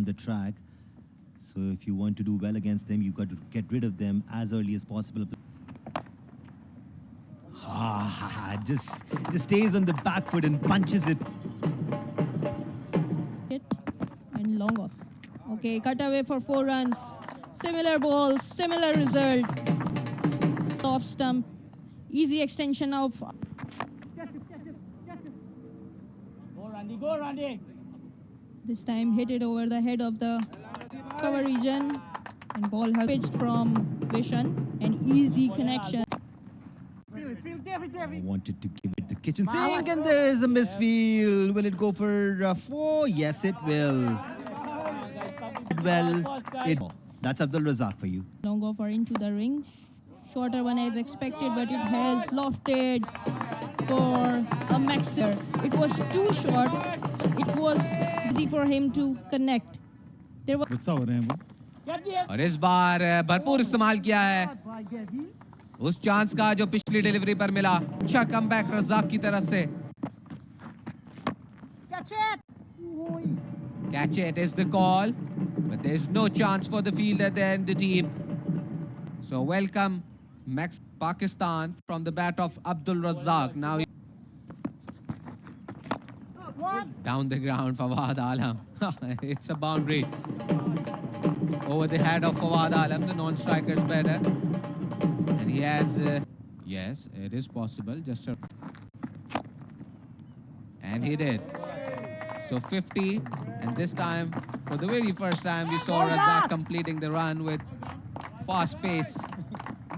the track. So if you want to do well against them, you've got to get rid of them as early as possible. Just stays on the back foot and punches it. And long off. Okay, cut away for 4 runs. Similar ball, similar result. Off stump. Easy extension of. Go, Randy. This time hit it over the head of the cover region. And ball has pitched from Vishan. An easy connection. I wanted to give it the kitchen sink, and there is a misfield. Will it go for 4? Yes, it will. Well, that's Abdul Razak for you. Long off or into the ring. Shorter one as expected, but it has lofted for a maxer. It was too short. It was easy for him to connect. There was और इस बार भरपूर इस्तेमाल किया है उस chance का जो पिछली डिलीवरी पर मिला. अच्छा कमबैक रज़ाक की तरफ से. Catch it is the call, but there's no chance for the fielder there in the team. So welcome Max Pakistan from the bat of Abdul Razak. Now down the ground, Fawad Alam. It's a boundary over the head of Fawad Alam, the non-striker's batter. And he has, yes, it is possible. And he did. So 50, and this time, for the very first time, we saw Razak completing the run with fast pace.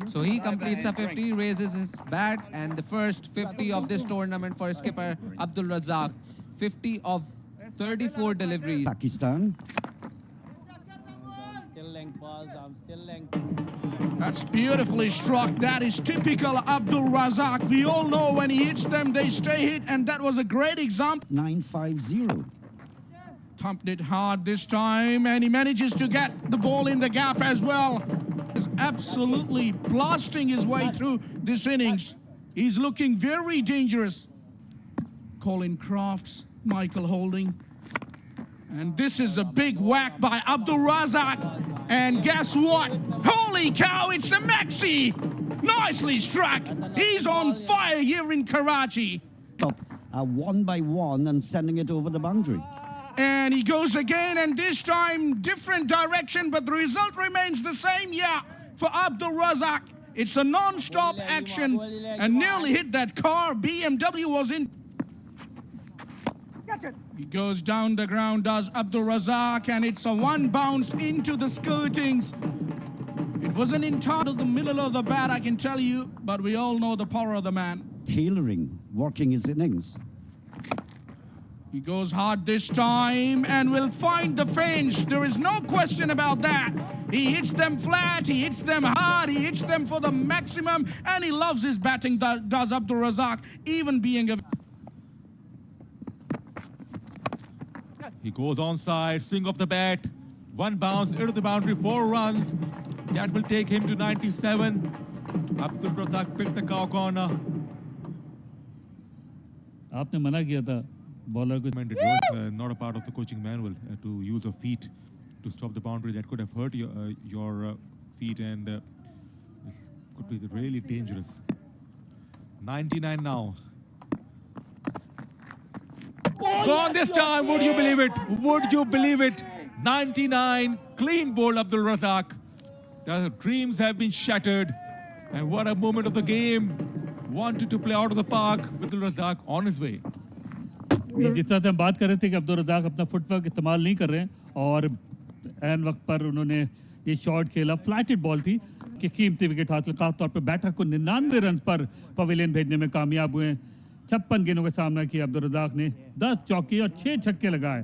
So he completes a 50, raises his bat, and the first 50 of this tournament for skipper Abdul Razak. 50 of 34 deliveries. Pakistan. I'm still length. That's beautifully struck. That is typical Abdul Razak. We all know when he hits them, they stay hit, and that was a great example. 950. Thumped it hard this time, and he manages to get the ball in the gap as well. He's absolutely blasting his way through this innings. He's looking very dangerous. Colin Crafts, Michael Holding. And this is a big whack by Abdul Razak. And guess what? Holy cow, it's a maxi! Nicely struck! He's on fire here in Karachi. 1 by 1 and sending it over the boundary. And he goes again, and this time different direction, but the result remains the same. Yeah, for Abdul Razak. It's a non-stop action and nearly hit that car. BMW was in. He goes down the ground, does Abdul Razak, and it's a 1 bounce into the skirtings. It wasn't entirely the middle of the bat, I can tell you, but we all know the power of the man. Tailoring, working his innings. He goes hard this time and will find the fence. There is no question about that. He hits them flat, he hits them hard, he hits them for the maximum, and he loves his batting, does Abdul Razak, even being a... He goes onside, swing of the bat, 1 bounce into the boundary, 4 runs. That will take him to 97. Abdul Razak picked the cow corner. आपने मना किया था bowler को. It was not a part of the coaching manual to use of feet to stop the boundary. That could have hurt your feet, and this could be really dangerous. 99 now. Gone this time, would you believe it? Would you believe it? 99, clean bowled Abdul Razak. The dreams have been shattered. And what a moment of the game. Wanted to play out of the park with Abdul Razak on his way. जिस तरह से हम बात कर रहे थे कि अब्दुल रज़ाक अपना फुटवर्क इस्तेमाल नहीं कर रहे हैं और एन वक्त पर उन्होंने ये शॉट खेला. फ्लैटेड बॉल थी कि कीमती विकेट हासिल, खासतौर पर बैटर को 99 रन पर पवेलियन भेजने में कामयाब हुए. 56 गेंदों का सामना किया अब्दुल रज़ाक ने, 10 चौके और 6 छक्के लगाए.